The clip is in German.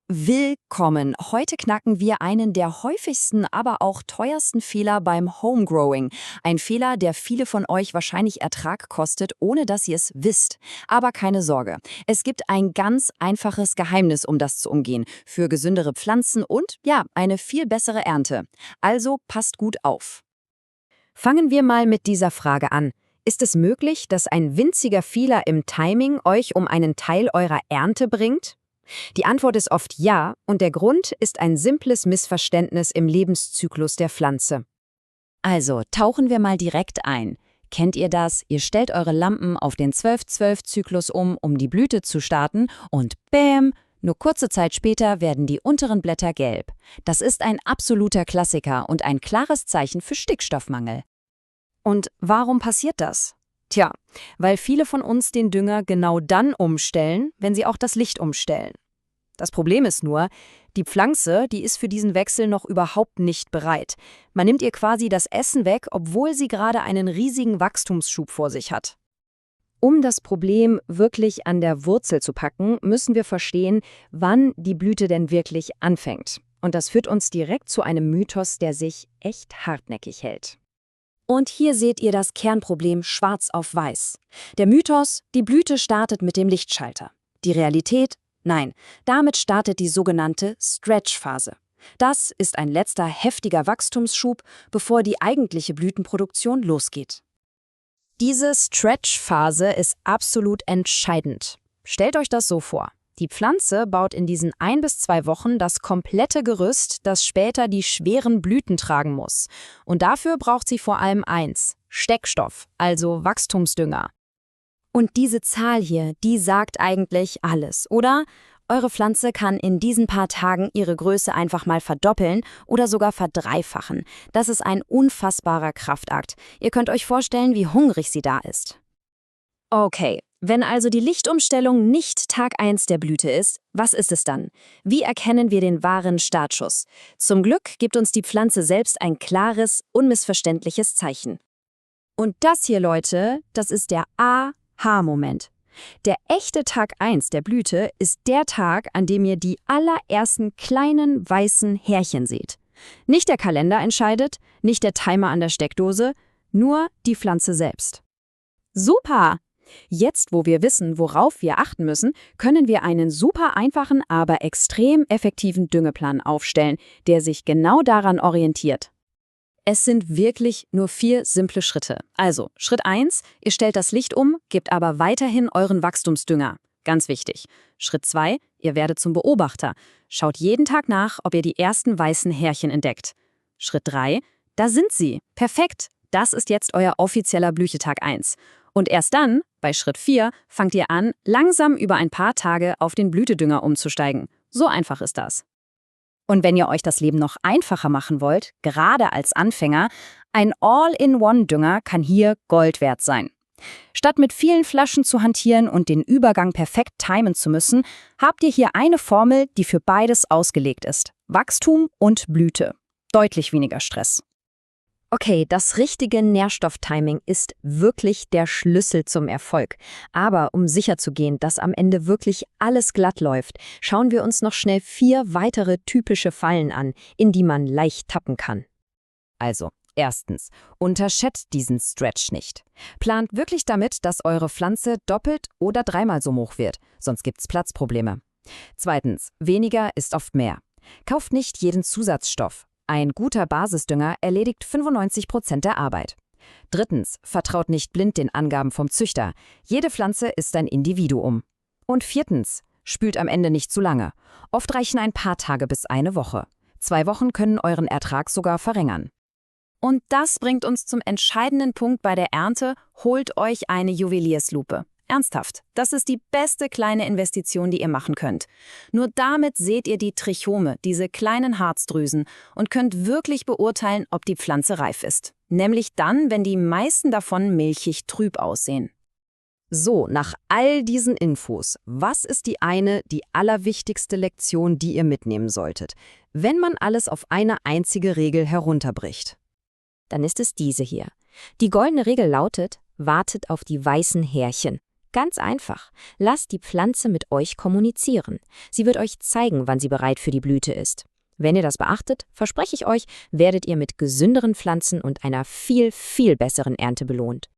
Willkommen! Heute knacken wir einen der häufigsten, aber auch teuersten Fehler beim Homegrowing. Ein Fehler, der viele von euch wahrscheinlich Ertrag kostet, ohne dass ihr es wisst. Aber keine Sorge, es gibt ein ganz einfaches Geheimnis, um das zu umgehen. Für gesündere Pflanzen und, ja, eine viel bessere Ernte. Also passt gut auf. Fangen wir mal mit dieser Frage an. Ist es möglich, dass ein winziger Fehler im Timing euch um einen Teil eurer Ernte bringt? Die Antwort ist oft ja, und der Grund ist ein simples Missverständnis im Lebenszyklus der Pflanze. Also, tauchen wir mal direkt ein. Kennt ihr das? Ihr stellt eure Lampen auf den 12-12-Zyklus um die Blüte zu starten und bäm! Nur kurze Zeit später werden die unteren Blätter gelb. Das ist ein absoluter Klassiker und ein klares Zeichen für Stickstoffmangel. Und warum passiert das? Tja, weil viele von uns den Dünger genau dann umstellen, wenn sie auch das Licht umstellen. Das Problem ist nur, die Pflanze, die ist für diesen Wechsel noch überhaupt nicht bereit. Man nimmt ihr quasi das Essen weg, obwohl sie gerade einen riesigen Wachstumsschub vor sich hat. Um das Problem wirklich an der Wurzel zu packen, müssen wir verstehen, wann die Blüte denn wirklich anfängt. Und das führt uns direkt zu einem Mythos, der sich echt hartnäckig hält. Und hier seht ihr das Kernproblem schwarz auf weiß. Der Mythos, die Blüte startet mit dem Lichtschalter. Die Realität? Nein, damit startet die sogenannte Stretch-Phase. Das ist ein letzter heftiger Wachstumsschub, bevor die eigentliche Blütenproduktion losgeht. Diese Stretch-Phase ist absolut entscheidend. Stellt euch das so vor. Die Pflanze baut in diesen 1 bis 2 Wochen das komplette Gerüst, das später die schweren Blüten tragen muss. Und dafür braucht sie vor allem eins: Steckstoff, also Wachstumsdünger. Und diese Zahl hier, die sagt eigentlich alles, oder? Eure Pflanze kann in diesen paar Tagen ihre Größe einfach mal verdoppeln oder sogar verdreifachen. Das ist ein unfassbarer Kraftakt. Ihr könnt euch vorstellen, wie hungrig sie da ist. Okay. Wenn also die Lichtumstellung nicht Tag 1 der Blüte ist, was ist es dann? Wie erkennen wir den wahren Startschuss? Zum Glück gibt uns die Pflanze selbst ein klares, unmissverständliches Zeichen. Und das hier, Leute, das ist der Aha-Moment. Der echte Tag 1 der Blüte ist der Tag, an dem ihr die allerersten kleinen weißen Härchen seht. Nicht der Kalender entscheidet, nicht der Timer an der Steckdose, nur die Pflanze selbst. Super! Jetzt, wo wir wissen, worauf wir achten müssen, können wir einen super einfachen, aber extrem effektiven Düngeplan aufstellen, der sich genau daran orientiert. Es sind wirklich nur 4 simple Schritte. Also, Schritt 1, ihr stellt das Licht um, gebt aber weiterhin euren Wachstumsdünger. Ganz wichtig. Schritt 2, ihr werdet zum Beobachter. Schaut jeden Tag nach, ob ihr die ersten weißen Härchen entdeckt. Schritt 3, da sind sie. Perfekt. Das ist jetzt euer offizieller Blütetag 1. Und erst dann, bei Schritt 4, fangt ihr an, langsam über ein paar Tage auf den Blütedünger umzusteigen. So einfach ist das. Und wenn ihr euch das Leben noch einfacher machen wollt, gerade als Anfänger, ein All-in-One-Dünger kann hier Gold wert sein. Statt mit vielen Flaschen zu hantieren und den Übergang perfekt timen zu müssen, habt ihr hier eine Formel, die für beides ausgelegt ist: Wachstum und Blüte. Deutlich weniger Stress. Okay, das richtige Nährstofftiming ist wirklich der Schlüssel zum Erfolg. Aber um sicherzugehen, dass am Ende wirklich alles glatt läuft, schauen wir uns noch schnell 4 weitere typische Fallen an, in die man leicht tappen kann. Also, erstens, unterschätzt diesen Stretch nicht. Plant wirklich damit, dass eure Pflanze doppelt oder 3-mal so hoch wird, sonst gibt's Platzprobleme. Zweitens, weniger ist oft mehr. Kauft nicht jeden Zusatzstoff. Ein guter Basisdünger erledigt 95% der Arbeit. Drittens, vertraut nicht blind den Angaben vom Züchter. Jede Pflanze ist ein Individuum. Und viertens, spült am Ende nicht zu lange. Oft reichen ein paar Tage bis eine Woche. 2 Wochen können euren Ertrag sogar verringern. Und das bringt uns zum entscheidenden Punkt bei der Ernte: Holt euch eine Juwelierslupe. Ernsthaft, das ist die beste kleine Investition, die ihr machen könnt. Nur damit seht ihr die Trichome, diese kleinen Harzdrüsen, und könnt wirklich beurteilen, ob die Pflanze reif ist. Nämlich dann, wenn die meisten davon milchig trüb aussehen. So, nach all diesen Infos, was ist die allerwichtigste Lektion, die ihr mitnehmen solltet, wenn man alles auf eine einzige Regel herunterbricht? Dann ist es diese hier. Die goldene Regel lautet: Wartet auf die weißen Härchen. Ganz einfach. Lasst die Pflanze mit euch kommunizieren. Sie wird euch zeigen, wann sie bereit für die Blüte ist. Wenn ihr das beachtet, verspreche ich euch, werdet ihr mit gesünderen Pflanzen und einer viel, viel besseren Ernte belohnt.